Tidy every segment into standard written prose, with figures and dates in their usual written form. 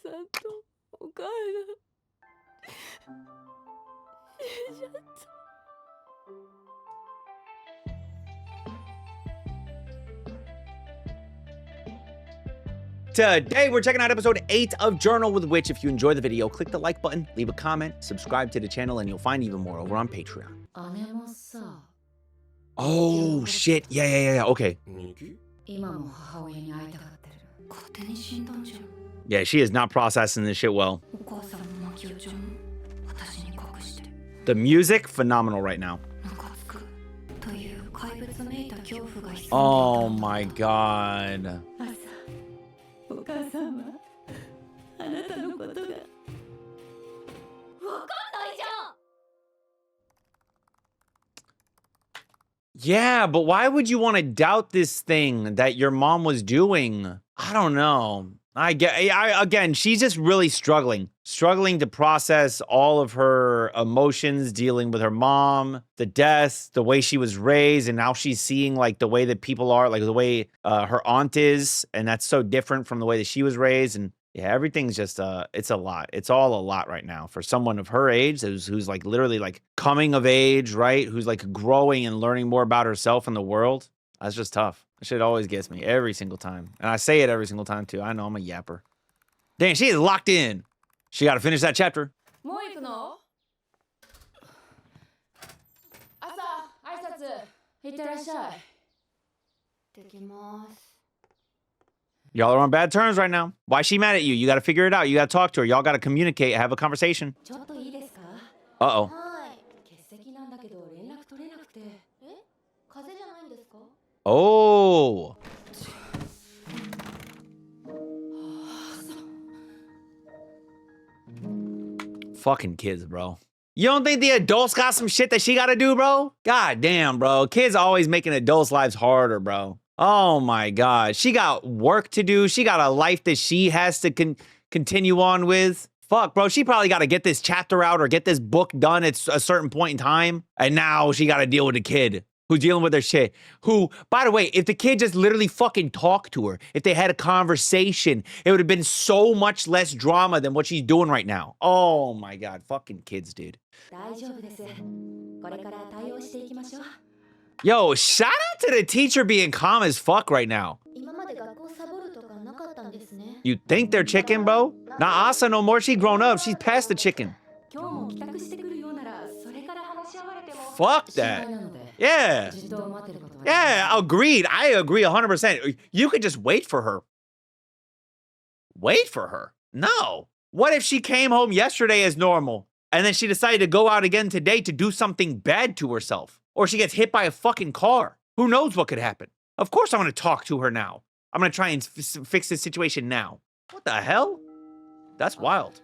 さんとお母さん死んじゃった。Today, we're checking out episode 8 of Journal with Witch. If you enjoy the video, click the like button, leave a comment, subscribe to the channel, and you'll find even more over on Patreon. Oh, shit. Yeah. Okay. Yeah, she is not processing this shit well. The music, phenomenal right now. Oh my god. Yeah, but why would you want to doubt this thing that your mom was doing? I don't know. Again, she's just really struggling to process all of her emotions, dealing with her mom, the death, the way she was raised, and now she's seeing like the way that people are, like the way her aunt is, and that's so different from the way that she was raised. And yeah, everything's just it's a lot. It's all a lot right now for someone of her age who's like literally like coming of age, right? Who's like growing and learning more about herself and the world. That's just tough. That shit always gets me every single time. And I say it every single time too. I know I'm a yapper. Dang, she is locked in. She got to finish that chapter. Y'all are on bad terms right now. Why is she mad at you? You got to figure it out. You got to talk to her. Y'all got to communicate, have a conversation. Uh-oh. Oh. Fucking kids, bro. You don't think the adults got some shit that she got to do, bro? God damn, bro. Kids always making adults' lives harder, bro. Oh my God. She got work to do. She got a life that she has to continue on with. Fuck, bro. She probably got to get this chapter out or get this book done at a certain point in time. And now she got to deal with a kid who's dealing with their shit. Who, by the way, if the kid just literally fucking talked to her, if they had a conversation, it would have been so much less drama than what she's doing right now. Oh my God. Fucking kids, dude. Yo, shout out to the teacher being calm as fuck right now. You think they're chicken, bro? Not Asa no more. She grown up. She's past the chicken. Fuck that. Yeah. Yeah, agreed. I agree 100%. You could just wait for her. Wait for her? No. What if she came home yesterday as normal and then she decided to go out again today to do something bad to herself? Or she gets hit by a fucking car. Who knows what could happen? Of course I'm going to talk to her now. I'm going to try and fix this situation now. What the hell? That's wild.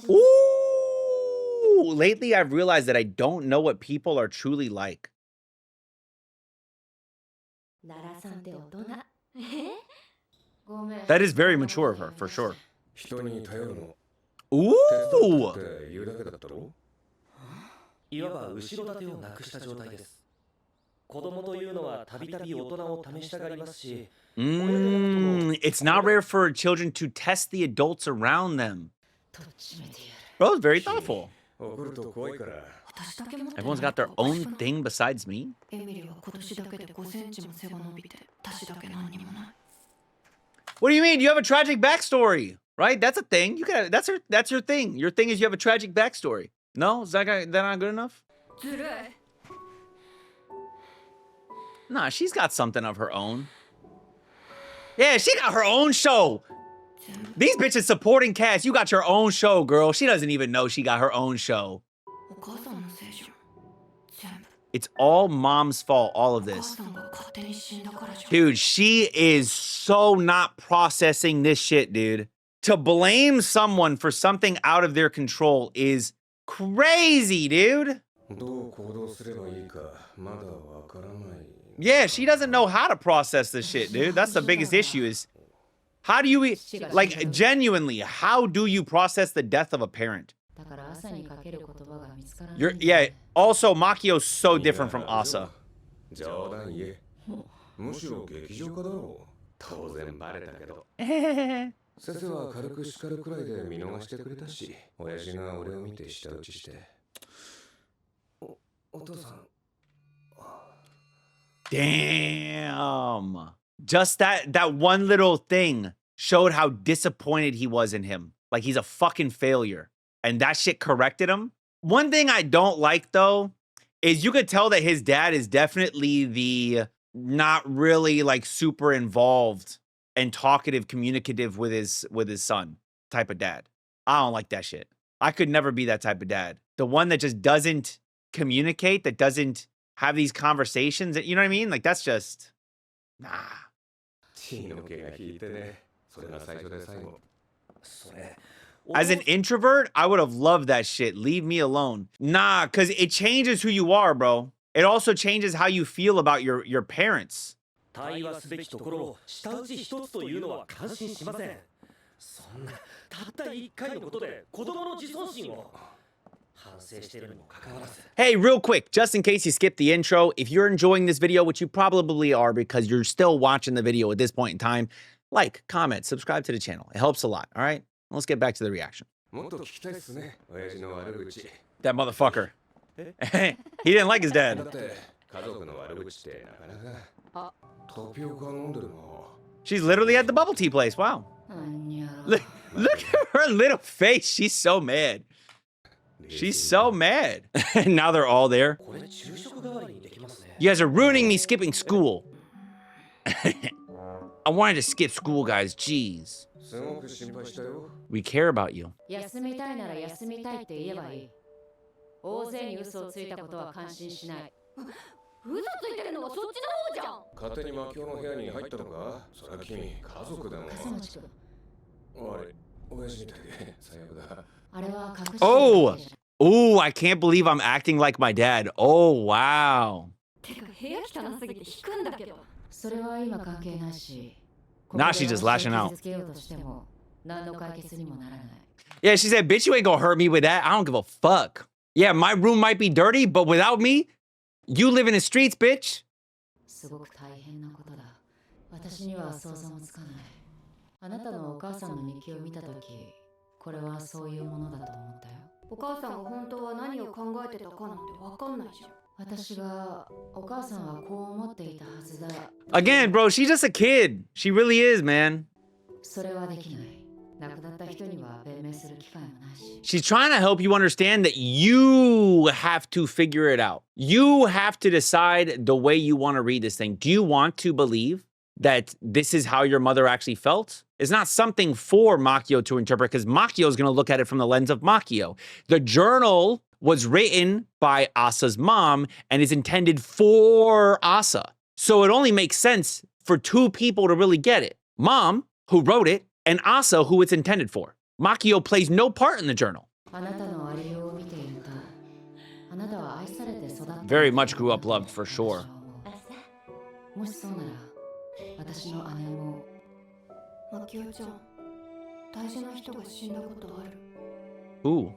Ooh, lately I've realized that I don't know what people are truly like. That is very mature of her, for sure. Ooh! It's not rare for children to test the adults around them. Bro, it's very thoughtful. Everyone's got their own thing besides me. What do you mean? You have a tragic backstory, right? That's a thing. You got that's your thing. Your thing is you have a tragic backstory. No, is that not good enough? Nah, she's got something of her own. Yeah, she got her own show. These bitches supporting cast. You got your own show, girl. She doesn't even know she got her own show. It's all mom's fault, all of this. Dude, she is so not processing this shit, dude. To blame someone for something out of their control is crazy, dude. Yeah, she doesn't know how to process this shit, dude. That's the biggest issue is, how do you, like, genuinely, how do you process the death of a parent? Yeah, also, Makio's so different from Asa. 当然バレたけど。先生は軽く叱るくらいで見逃してくれたし、親父が俺を見て舌打ちして。お父さん。Damn. Just that one little thing showed how disappointed he was in him. Like he's a fucking failure. And that shit corrected him. One thing I don't like though is you could tell that his dad is definitely the not really like super involved and talkative, communicative with his son type of dad. I don't like that shit. I could never be that type of dad. The one that just doesn't communicate, that doesn't have these conversations. You know what I mean? Like that's just nah. As an introvert, I would have loved that shit. Leave me alone. Nah, because it changes who you are, bro. It also changes how you feel about your parents. 対話すべきところを舌打ち一つというのは感心しません。そんなたった一回のことで子供の自尊心を反省しているにもかかわらず。Hey, real quick, just in case you skipped the intro, if you're enjoying this video, which you probably are because you're still watching the video at this point in time, like, comment, subscribe to the channel. It helps a lot, all right? Let's get back to the reaction. That motherfucker. He didn't like his dad. She's literally at the bubble tea place. Wow. Look at her little face. She's so mad. She's so mad. Now they're all there. You guys are ruining me skipping school. I wanted to skip school, guys. Jeez. We care about you. Oh, I can't believe I'm acting like my dad. Oh, wow. Now she's just lashing out. Yeah, she said, bitch, you ain't gonna hurt me with that. I don't give a fuck. Yeah, my room might be dirty, but without me, you live in the streets, bitch. Again, bro, she's just a kid. She really is, man. She's trying to help you understand that you have to figure it out. You have to decide the way you want to read this thing. Do you want to believe that this is how your mother actually felt? It's not something for Makio to interpret because Makio is going to look at it from the lens of Makio. The journal was written by Asa's mom and is intended for Asa. So it only makes sense for two people to really get it. Mom, who wrote it, and Asa, who it's intended for. Makio plays no part in the journal. Very much grew up loved, for sure. Ooh.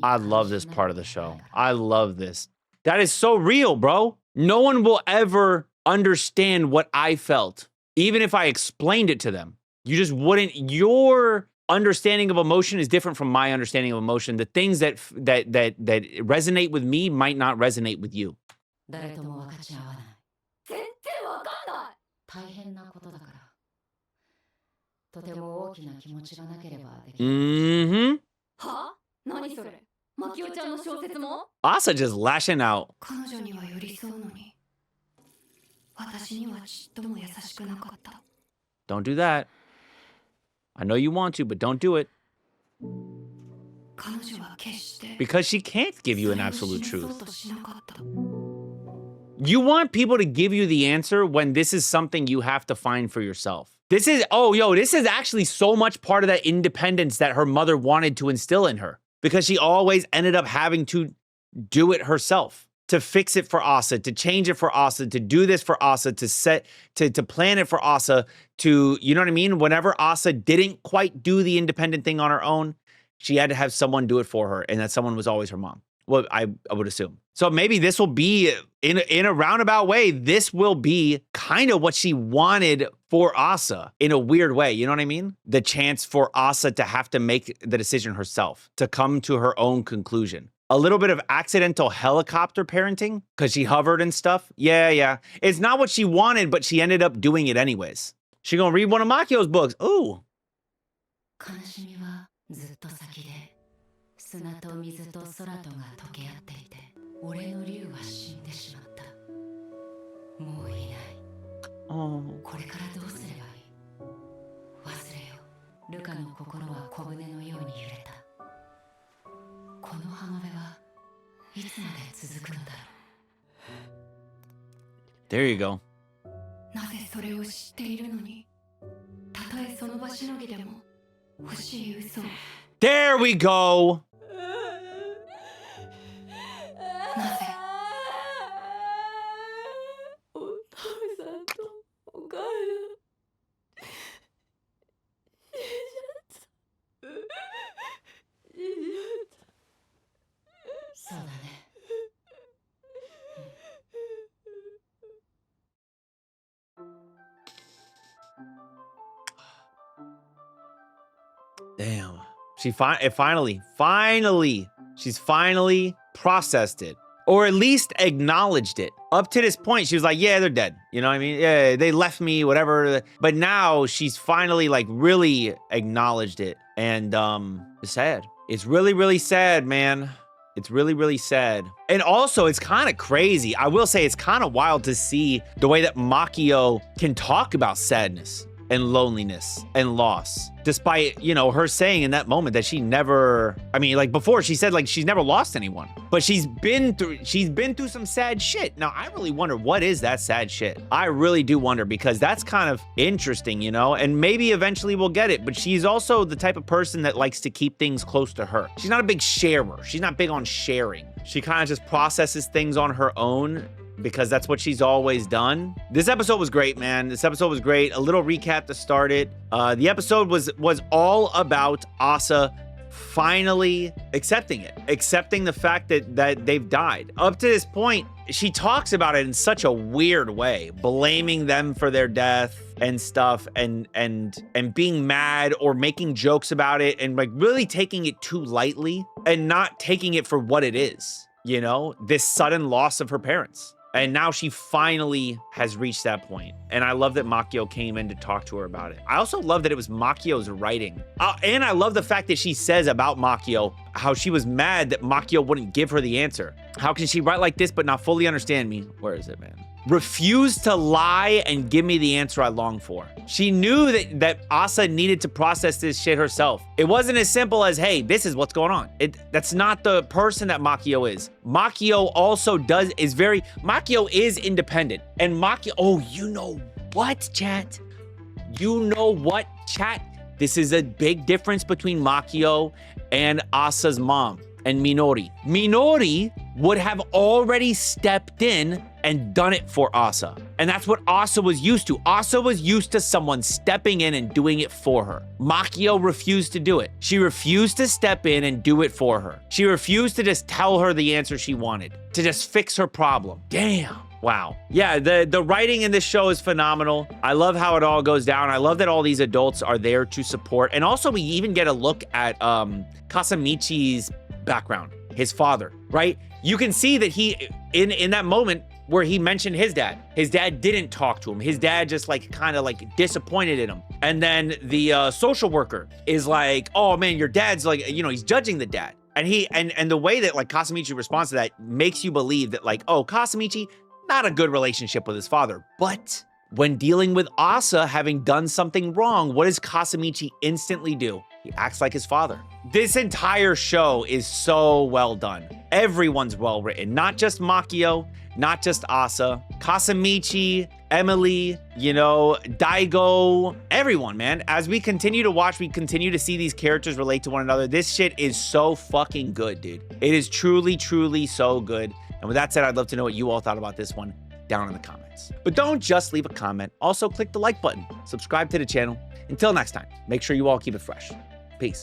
I love this part of the show. I love this. That is so real, bro. No one will ever understand what I felt, even if I explained it to them. You just wouldn't. Your understanding of emotion is different from my understanding of emotion. The things that resonate with me might not resonate with you. Mm-hmm. Asa just lashing out. Don't do that. I know you want to, but don't do it. Because she can't give you an absolute truth. You want people to give you the answer when this is something you have to find for yourself. This is, this is actually so much part of that independence that her mother wanted to instill in her. Because she always ended up having to do it herself. To fix it for Asa, to change it for Asa, to do this for Asa, to plan it for Asa, to, you know what I mean? Whenever Asa didn't quite do the independent thing on her own, she had to have someone do it for her, and that someone was always her mom. Well, I would assume. So maybe this will be, in a roundabout way, this will be kind of what she wanted for Asa in a weird way. You know what I mean? The chance for Asa to have to make the decision herself, to come to her own conclusion. A little bit of accidental helicopter parenting because she hovered and stuff. Yeah. It's not what she wanted, but she ended up doing it anyways. She gonna read one of Makio's books. Ooh. 砂と水と空とが溶け合っていて、俺の竜は死んでしまった。もういない。これからどうすればいい？忘れよ。ルカの心は小舟のように揺れた。この浜辺はいつまで続くのだろう。 There you go. なぜそれを知っているのに、たとえその場しのぎでも欲しい嘘を。 There we go. なぜお父さんとお母さん死んじゃったそうだね。 Damn. She's finally processed it. Or at least acknowledged it. Up to this point, she was like, yeah, they're dead. You know what I mean? Yeah, they left me, whatever. But now she's finally like really acknowledged it. And it's sad. It's really, really sad, man. It's really, really sad. And also, it's kind of crazy. I will say it's kind of wild to see the way that Makio can talk about sadness and loneliness and loss, despite, you know, her saying in that moment that she never, I mean, like before she said like she's never lost anyone, but she's been through some sad shit. Now I really wonder, what is that sad shit? I really do wonder, because that's kind of interesting, you know, and maybe eventually we'll get it. But she's also the type of person that likes to keep things close to her. She's not a big sharer. She's not big on sharing. She kind of just processes things on her own, because that's what she's always done. This episode was great, man. This episode was great. A little recap to start it. The episode was all about Asa finally accepting it, accepting the fact that they've died. Up to this point, she talks about it in such a weird way, blaming them for their death and stuff, and being mad or making jokes about it, and like really taking it too lightly and not taking it for what it is, you know, this sudden loss of her parents. And now she finally has reached that point. And I love that Makio came in to talk to her about it. I also love that it was Makio's writing. And I love the fact that she says about Makio how she was mad that Makio wouldn't give her the answer. How can she write like this but not fully understand me? Where is it, man? Refuse to lie and give me the answer I long for. She knew that Asa needed to process this shit herself. It wasn't as simple as, hey, this is what's going on. That's not the person that Makio is. Makio also Makio is independent. And Makio, oh, you know what, chat? You know what, chat? This is a big difference between Makio and Asa's mom and Minori. Minori would have already stepped in and done it for Asa. And that's what Asa was used to. Asa was used to someone stepping in and doing it for her. Makio refused to do it. She refused to step in and do it for her. She refused to just tell her the answer she wanted, to just fix her problem. Damn. Wow. Yeah, the writing in this show is phenomenal. I love how it all goes down. I love that all these adults are there to support. And also we even get a look at Kasamichi's background, his father, right? You can see that he, in that moment where he mentioned his dad didn't talk to him. His dad just like kind of like disappointed in him. And then the social worker is like, oh man, your dad's like, you know, he's judging the dad. And and the way that like Kasamichi responds to that makes you believe that like, oh, Kasamichi, not a good relationship with his father. But when dealing with Asa having done something wrong, what does Kasamichi instantly do? He acts like his father. This entire show is so well done. Everyone's well written, not just Makio, not just Asa, Kasamichi, Emily, you know, Daigo, everyone, man. As we continue to watch, we continue to see these characters relate to one another. This shit is so fucking good, dude. It is truly, truly so good. And with that said, I'd love to know what you all thought about this one down in the comments. But don't just leave a comment. Also click the like button, subscribe to the channel. Until next time, make sure you all keep it fresh. Peace.